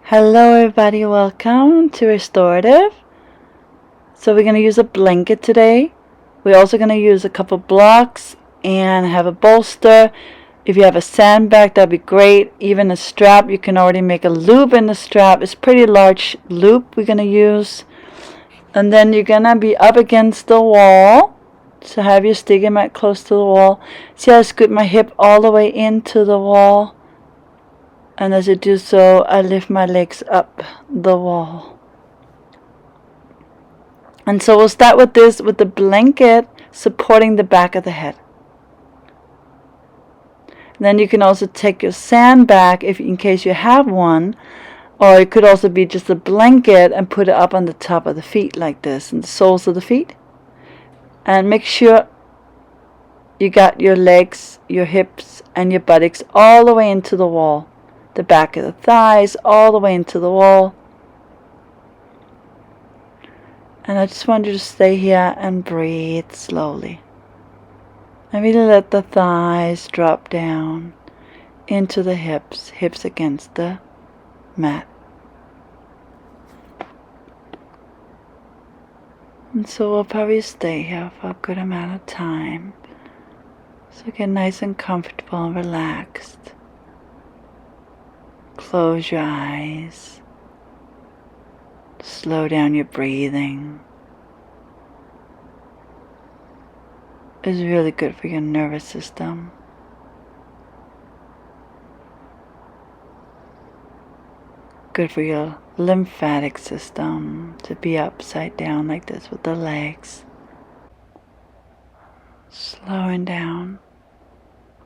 Hello everybody, welcome to Restorative. So we're going to use a blanket today. We're also going to use a couple blocks and have a bolster. If you have a sandbag, that'd be great. Even a strap, you can already make a loop in the strap. It's a pretty large loop we're going to use. And then you're going to be up against the wall. So have your sticky mat close to the wall. See how I scoot my hip all the way into the wall? And as I do so, I lift my legs up the wall. And so we'll start with this, with the blanket supporting the back of the head. Then you can also take your sandbag, in case you have one, or it could also be just a blanket and put it up on the top of the feet like this, and the soles of the feet. And make sure you got your legs, your hips, and your buttocks all the way into the wall. The back of the thighs all the way into the wall. And I just want you to stay here and breathe slowly. And really let the thighs drop down into the hips against the mat. And so we'll probably stay here for a good amount of time. So get nice and comfortable and relaxed. Close your eyes. Slow down your breathing. It's really good for your nervous system. Good for your lymphatic system to be upside down like this with the legs. Slowing down,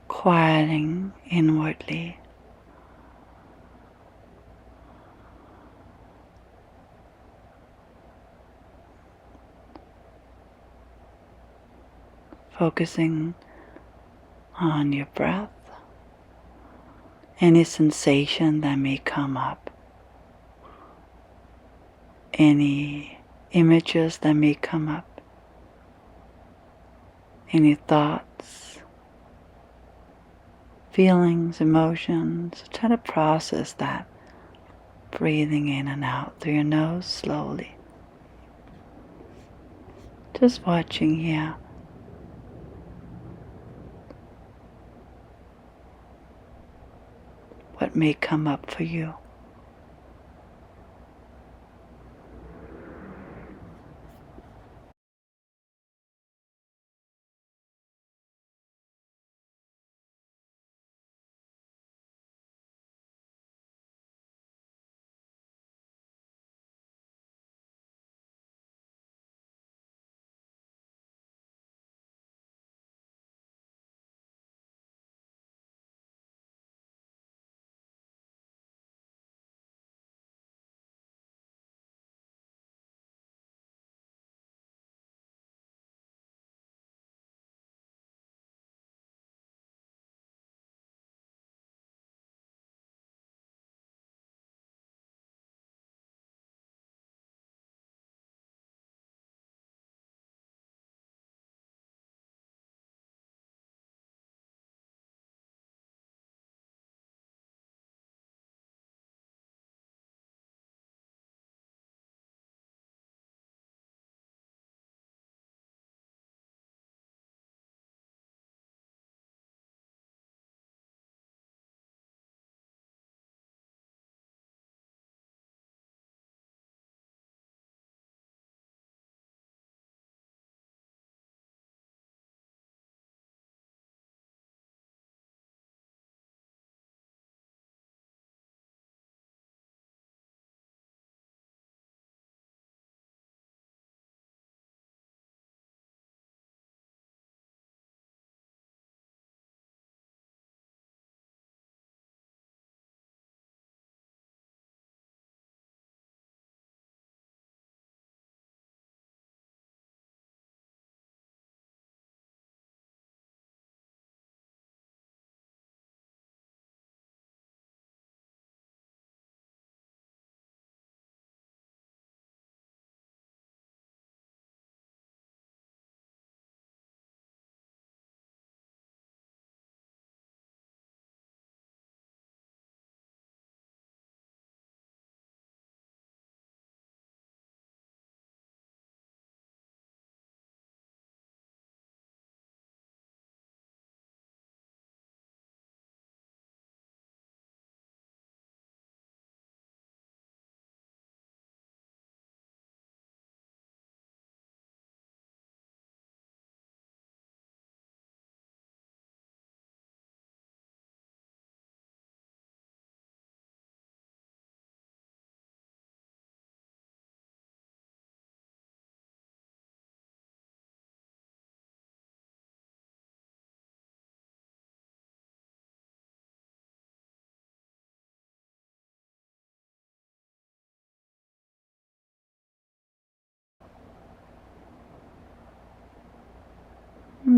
quieting inwardly. Focusing on your breath, any sensation that may come up, any images that may come up, any thoughts, feelings, emotions. Try to process that, breathing in and out through your nose slowly. Just watching here. What may come up for you.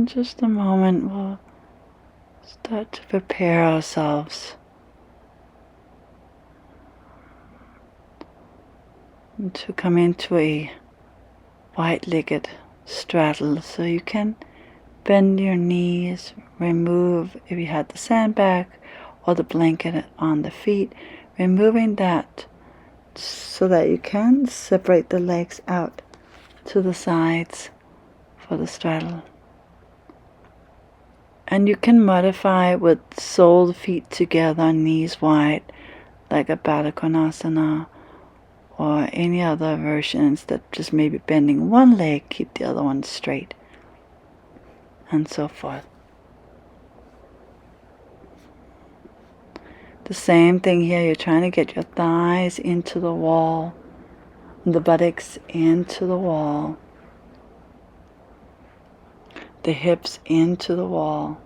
in just a moment, we'll start to prepare ourselves to come into a wide-legged straddle. So you can bend your knees, remove, if you had the sandbag or the blanket on the feet, removing that so that you can separate the legs out to the sides for the straddle. And you can modify with sole feet together, knees wide, like a Baddha or any other versions that just maybe bending one leg, keep the other one straight, and so forth. The same thing here, you're trying to get your thighs into the wall, the buttocks into the wall, the hips into the wall.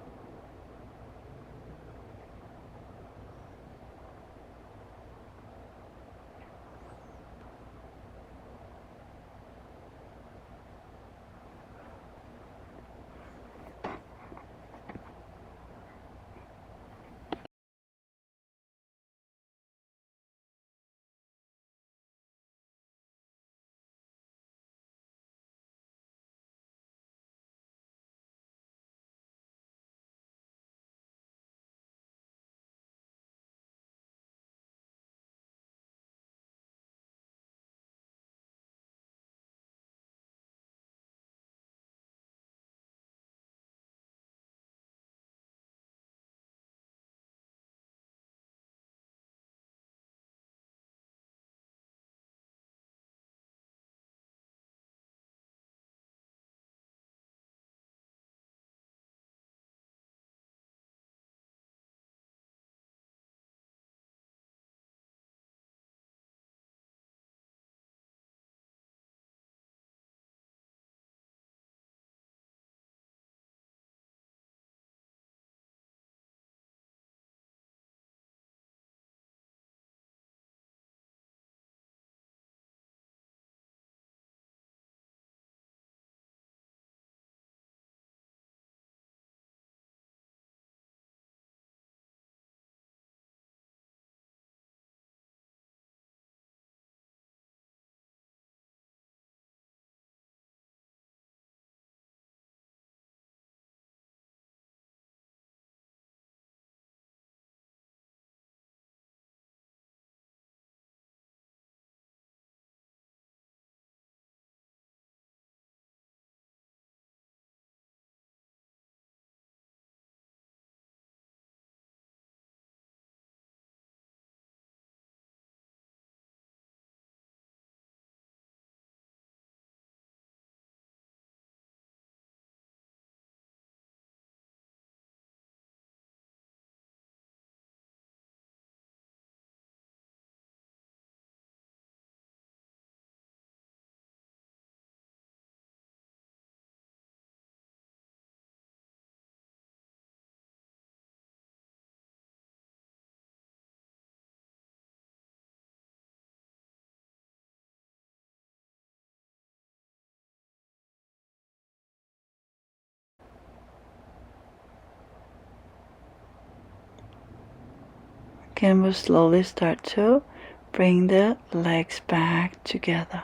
Again, we'll slowly start to bring the legs back together,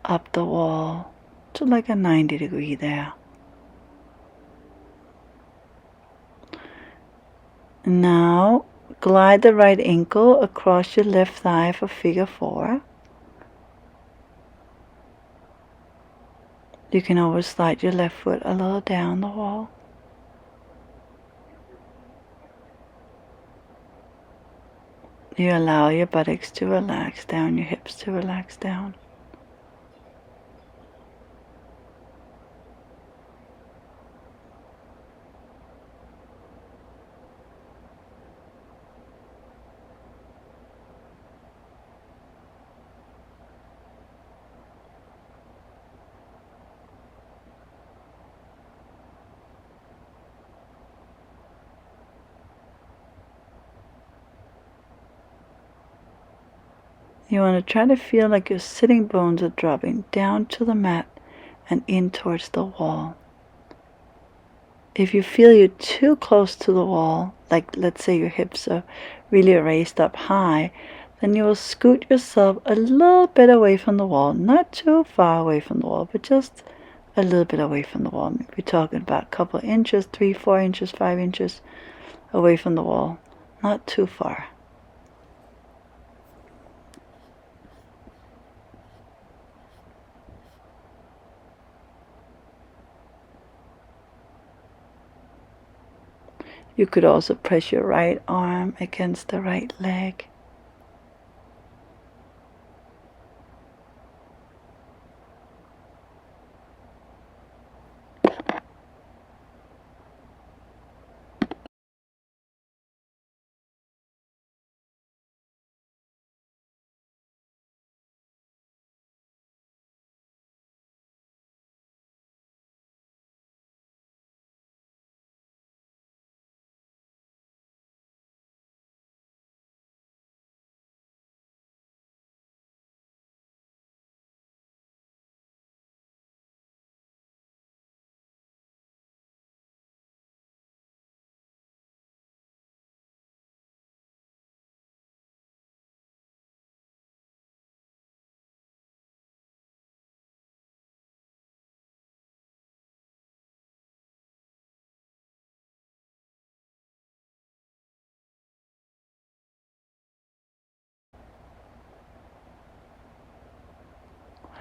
up the wall to like a 90-degree there. Now, glide the right ankle across your left thigh for figure 4. You can always slide your left foot a little down the wall. You allow your buttocks to relax down, your hips to relax down. You want to try to feel like your sitting bones are dropping down to the mat and in towards the wall. If you feel you're too close to the wall, like let's say your hips are really raised up high, then you will scoot yourself a little bit away from the wall. Not too far away from the wall, but just a little bit away from the wall. Maybe we're talking about a couple of inches, 3, 4 inches, 5 inches away from the wall. Not too far. You could also press your right arm against the right leg.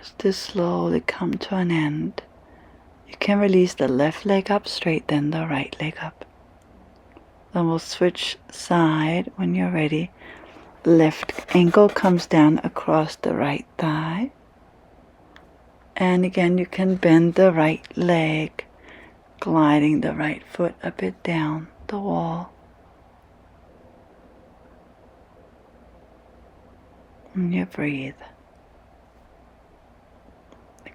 As this slowly come to an end, you can release the left leg up straight, then the right leg up. Then we'll switch side when you're ready. Left ankle comes down across the right thigh. And again, you can bend the right leg, gliding the right foot a bit down the wall. And you breathe.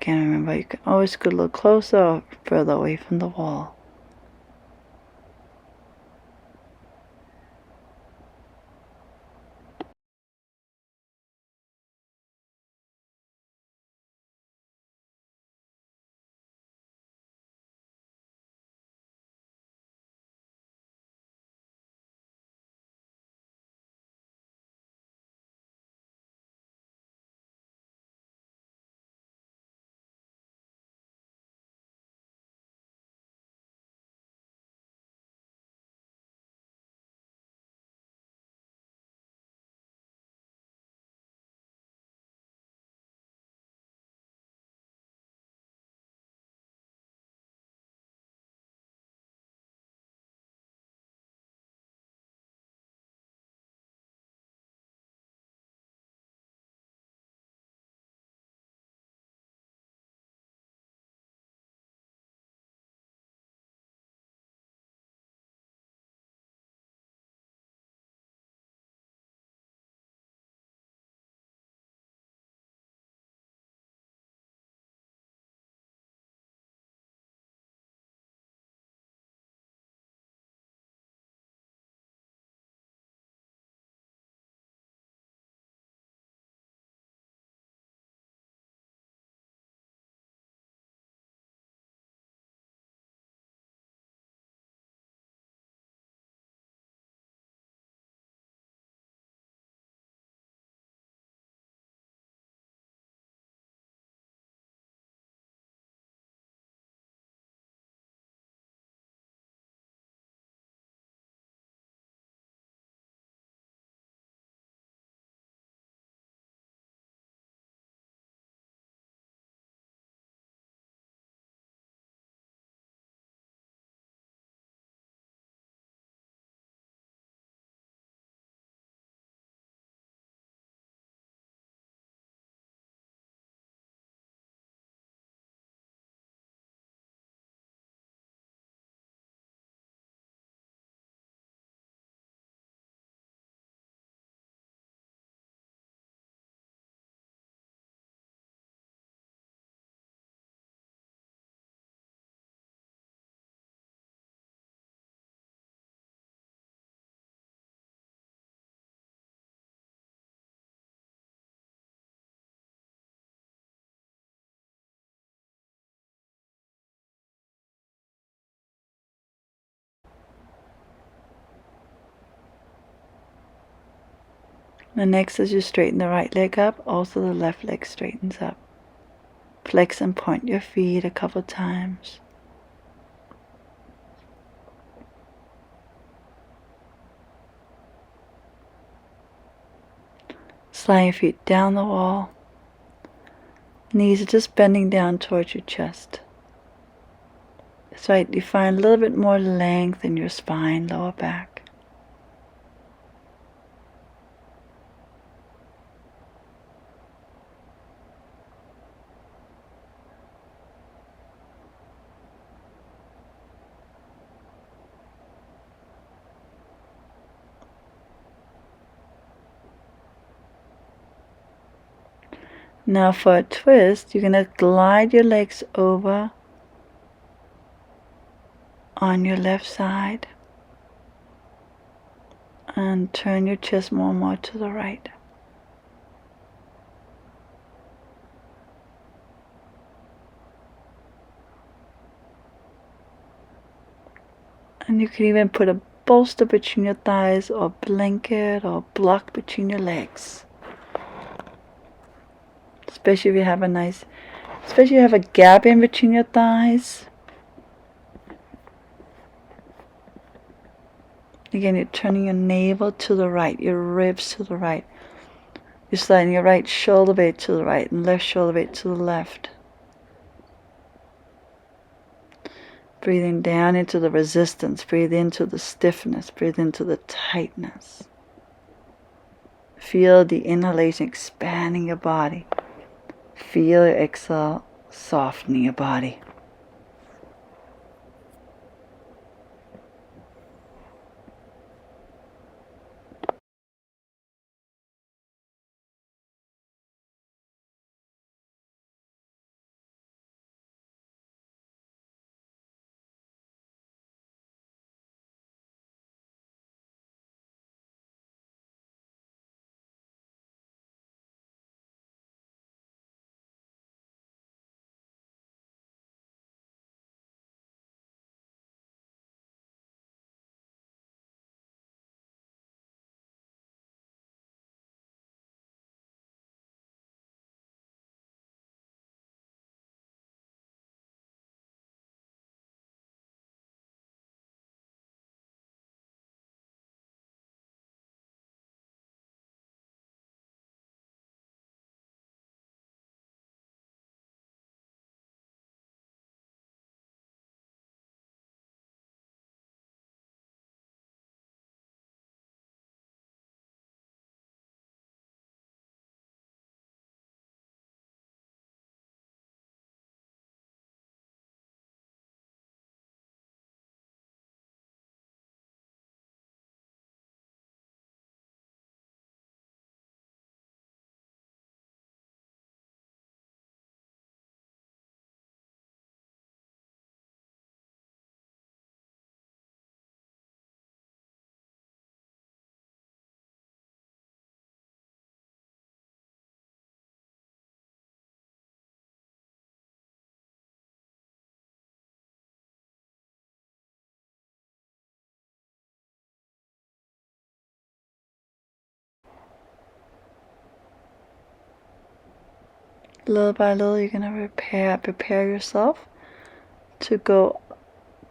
Again, remember, you can always go a little closer or further away from the wall. And next, as you straighten the right leg up, also the left leg straightens up. Flex and point your feet a couple times. Slide your feet down the wall. Knees are just bending down towards your chest. That's right, you find a little bit more length in your spine, lower back. Now for a twist, you're going to glide your legs over on your left side and turn your chest more and more to the right. And you can even put a bolster between your thighs or blanket or block between your legs. Especially if you have a gap in between your thighs. Again, you're turning your navel to the right, your ribs to the right. You're sliding your right shoulder blade to the right and left shoulder blade to the left. Breathing down into the resistance. Breathe into the stiffness. Breathe into the tightness. Feel the inhalation expanding your body. Feel your exhale softening your body. Little by little, you're going to prepare yourself to go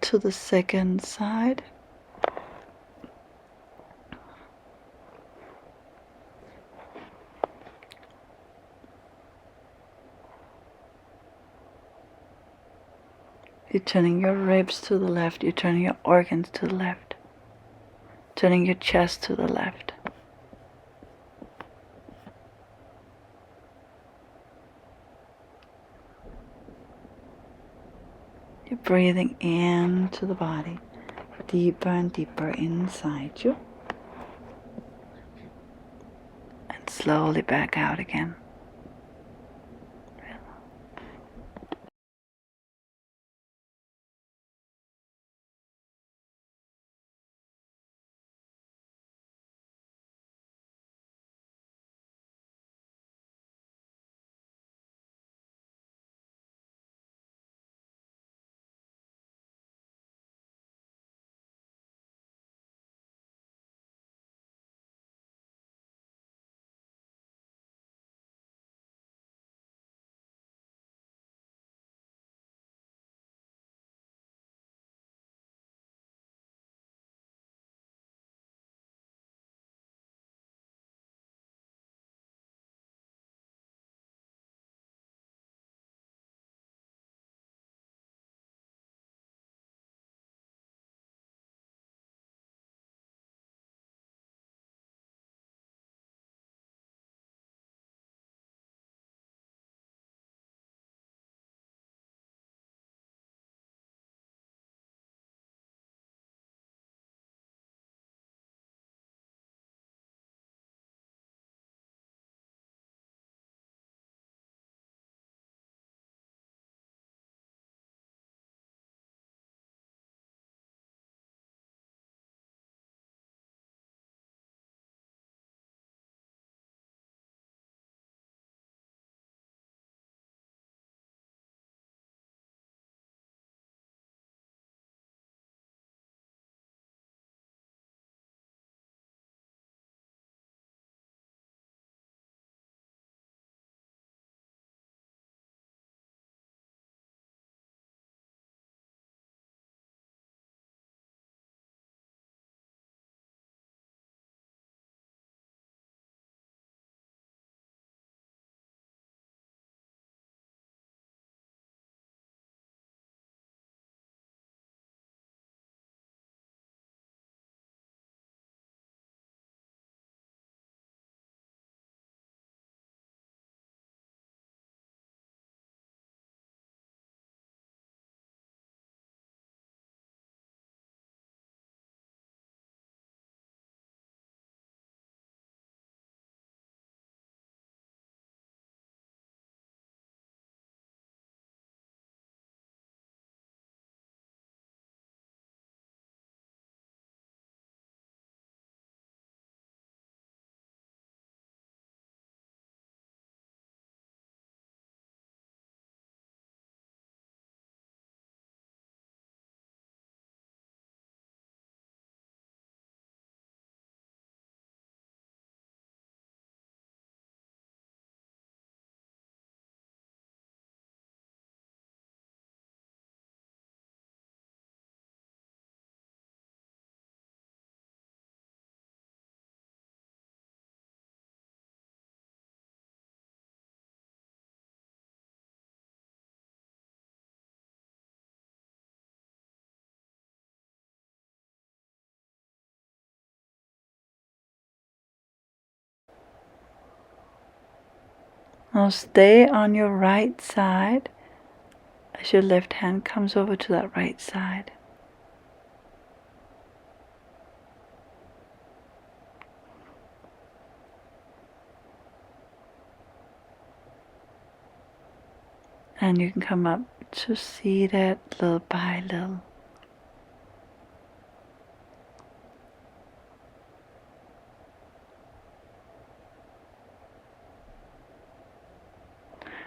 to the second side. You're turning your ribs to the left. You're turning your organs to the left. Turning your chest to the left. You're breathing into the body, deeper and deeper inside you. And slowly back out again. Now stay on your right side as your left hand comes over to that right side. And you can come up to seated little by little.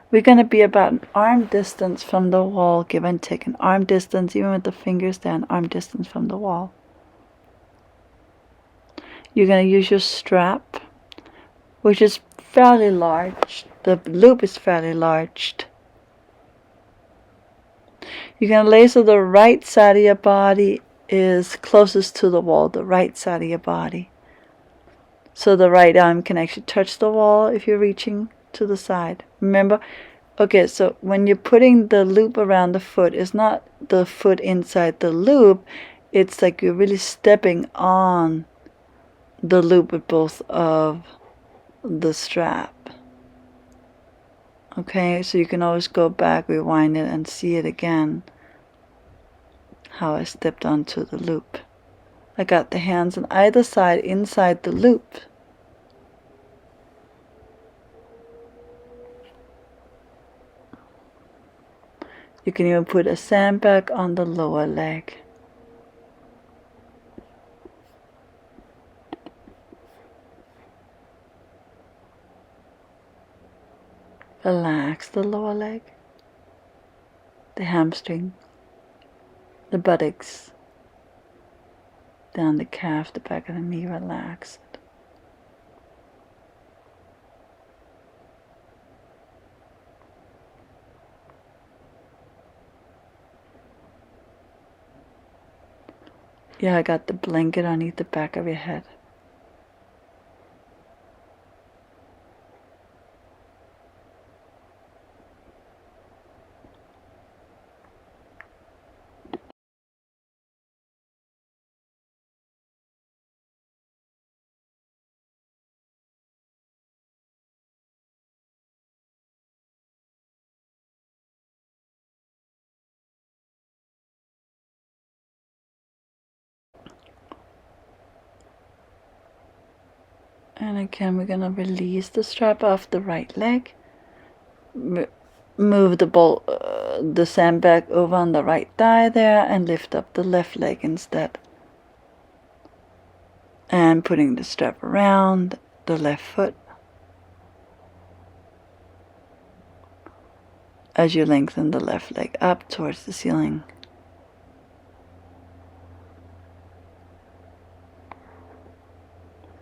We're going to be about an arm distance from the wall, give and take. An arm distance, even with the fingers there, an arm distance from the wall. You're going to use your strap, which is fairly large. The loop is fairly large. You're going to lay so the right side of your body is closest to the wall, the right side of your body. So the right arm can actually touch the wall if you're reaching to the side. Remember? Okay, so when you're putting the loop around the foot, it's not the foot inside the loop. It's like you're really stepping on the loop with both of the strap. Okay, so you can always go back, rewind it, and see it again. How I stepped onto the loop. I got the hands on either side inside the loop. You can even put a sandbag on the lower leg. Relax the lower leg, the hamstring, the buttocks, down the calf, the back of the knee, relax it. Yeah, I got the blanket underneath the back of your head. And again, we're going to release the strap off the right leg. Move the sandbag over on the right thigh there and lift up the left leg instead. And putting the strap around the left foot as you lengthen the left leg up towards the ceiling.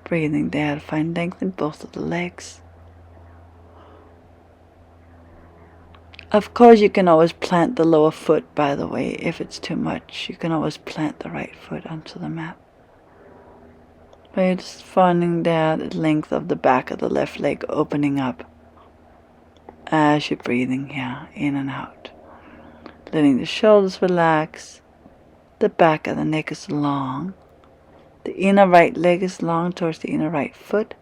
Breathing there to find length in both of the legs. Of course, you can always plant the lower foot, by the way, if it's too much. You can always plant the right foot onto the mat. But you're just finding that length of the back of the left leg opening up as you're breathing here, in and out. Letting the shoulders relax. The back of the neck is long. The inner right leg is long towards the inner right foot.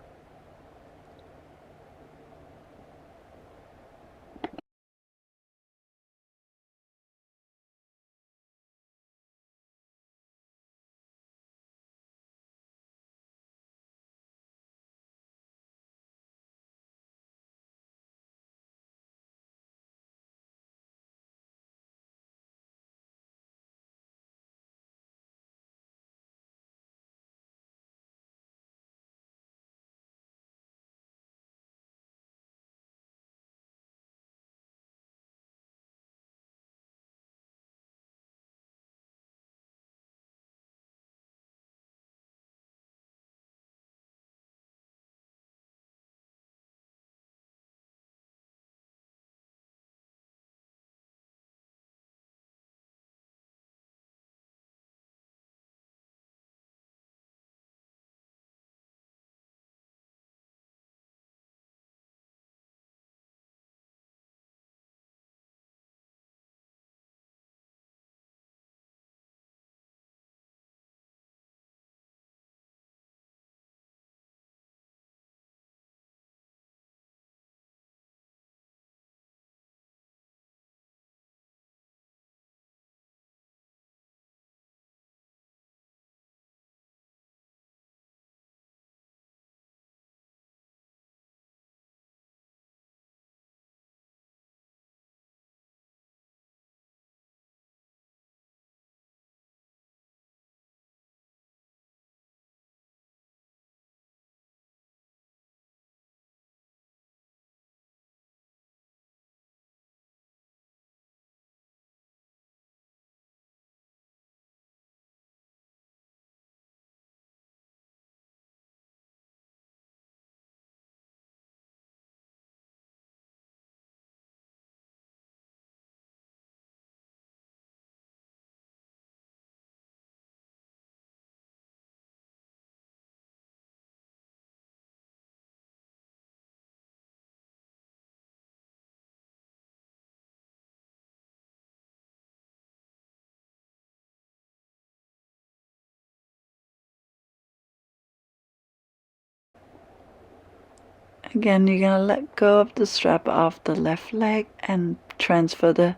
Again, you're going to let go of the strap off the left leg and transfer the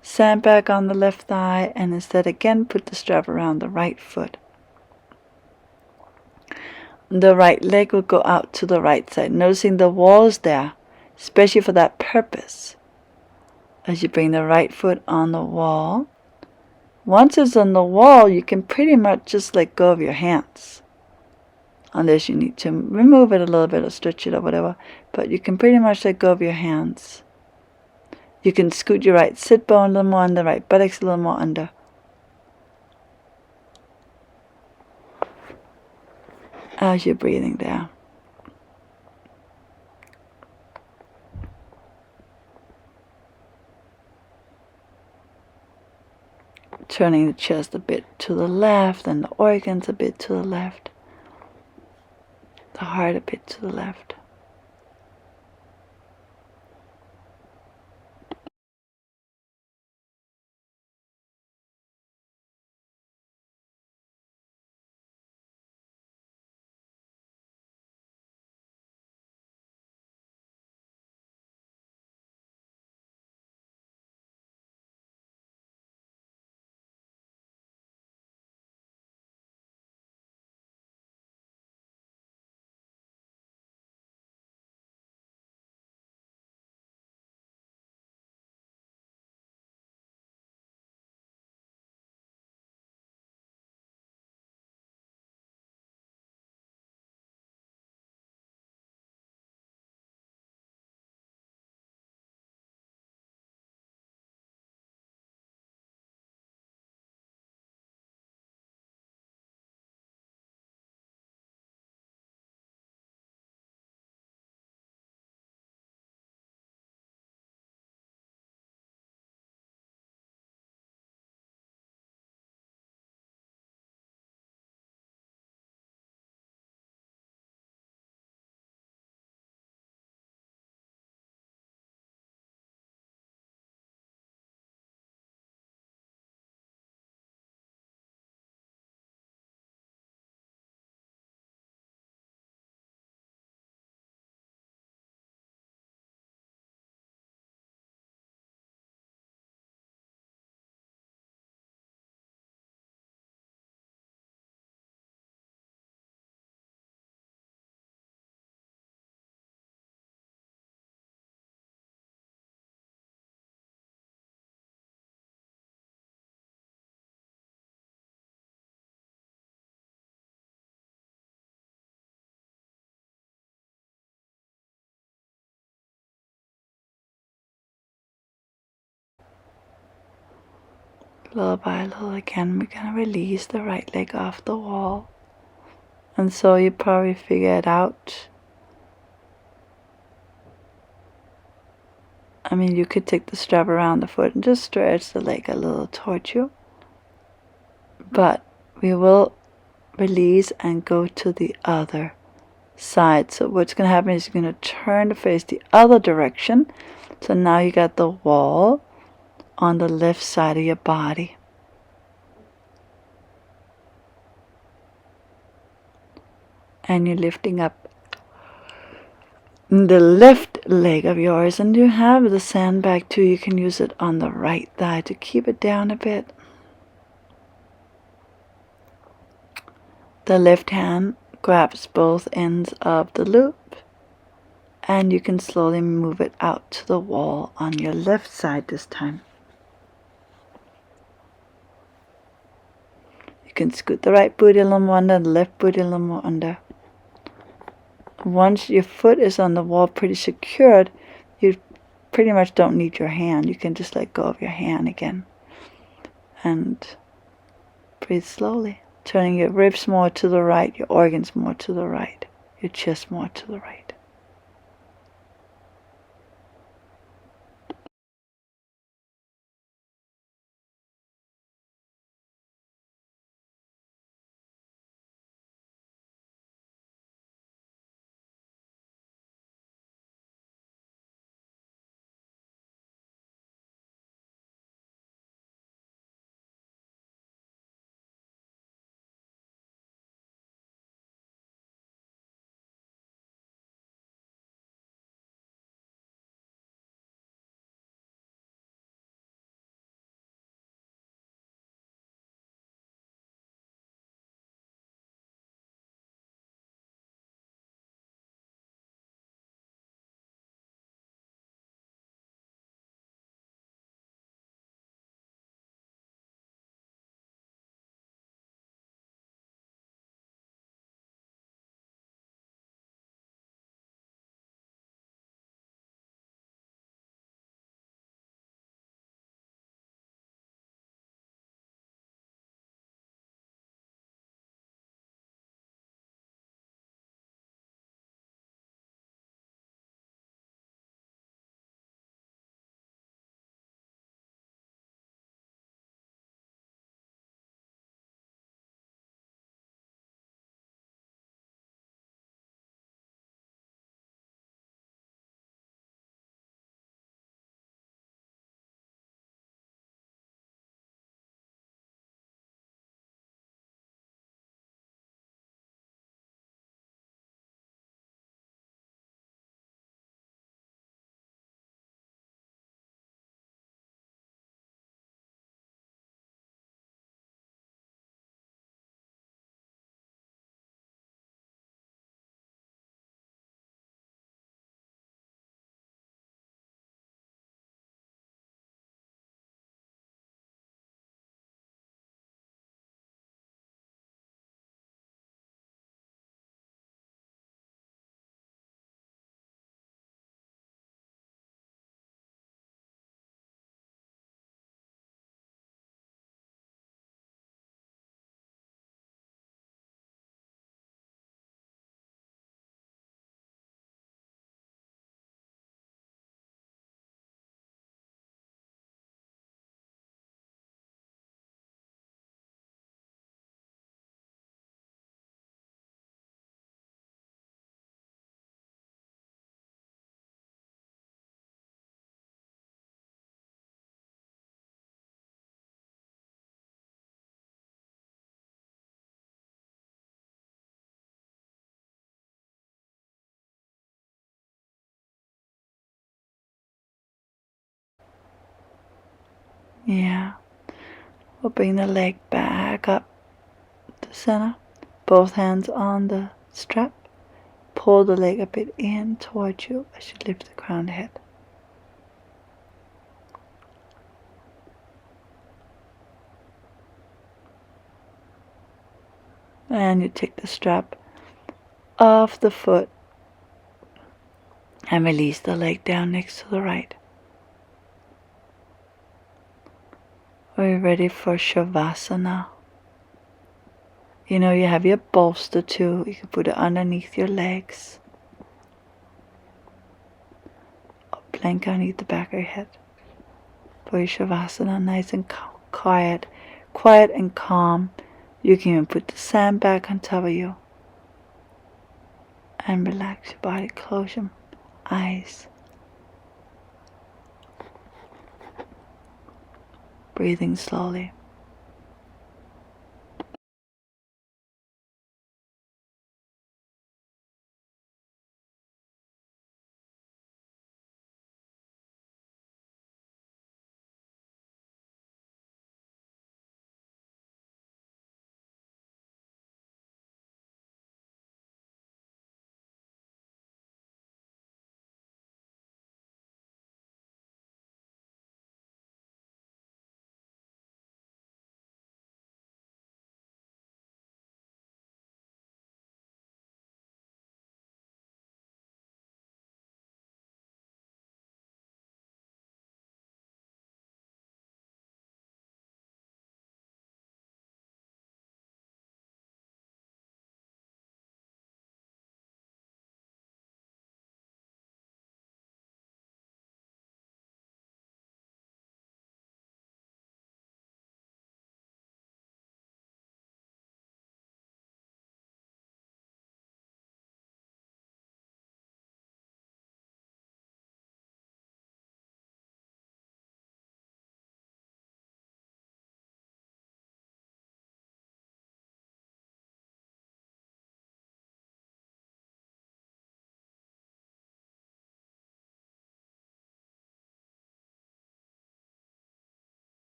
sandbag on the left thigh, and instead again put the strap around the right foot. The right leg will go out to the right side, noticing the walls there, especially for that purpose. As you bring the right foot on the wall, once it's on the wall, you can pretty much just let go of your hands. Unless you need to remove it a little bit or stretch it or whatever, but you can pretty much let go of your hands. You can scoot your right sit bone a little more under, right buttocks a little more under. As you're breathing there. Turning the chest a bit to the left and the organs a bit to the left. The heart a bit to the left. Little by little again, we're going to release the right leg off the wall. And so you probably figure it out. I mean, you could take the strap around the foot and just stretch the leg a little towards you. But we will release and go to the other side. So what's going to happen is you're going to turn to face the other direction. So now you got the wall on the left side of your body. And you're lifting up the left leg of yours, and you have the sandbag too. You can use it on the right thigh to keep it down a bit. The left hand grabs both ends of the loop, and you can slowly move it out to the wall on your left side this time. You can scoot the right booty a little more under, the left booty a little more under. Once your foot is on the wall pretty secured, you pretty much don't need your hand. You can just let go of your hand again. And breathe slowly, turning your ribs more to the right, your organs more to the right, your chest more to the right. Yeah. We'll bring the leg back up to center. Both hands on the strap. Pull the leg a bit in towards you as you lift the crown of the head. And you take the strap off the foot and release the leg down next to the right. We're ready for Shavasana. You know, you have your bolster too. You can put it underneath your legs. Or plank underneath the back of your head. For your Shavasana, nice and quiet and calm. You can even put the sand back on top of you. And relax your body. Close your eyes. Breathing slowly.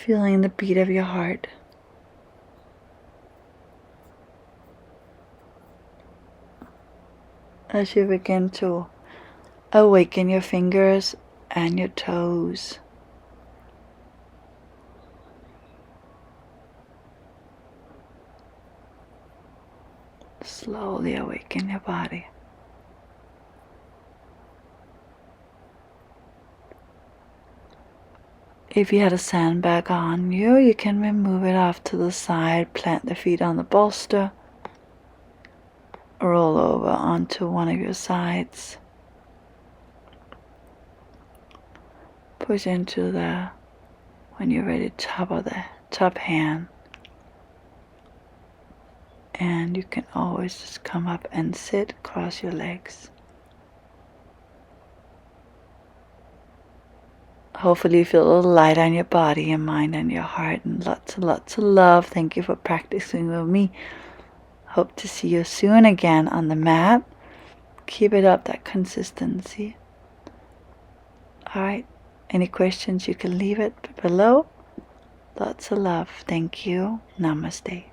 Feeling the beat of your heart. As you begin to awaken your fingers and your toes. Slowly awaken your body. If you had a sandbag on you, you can remove it off to the side, plant the feet on the bolster, roll over onto one of your sides, push into the, when you're ready, top of the top hand, and you can always just come up and sit, cross your legs. Hopefully you feel a little light on your body, your mind, and your heart, and lots of love. Thank you for practicing with me. Hope to see you soon again on the mat. Keep it up, that consistency. Alright, any questions you can leave it below. Lots of love. Thank you. Namaste.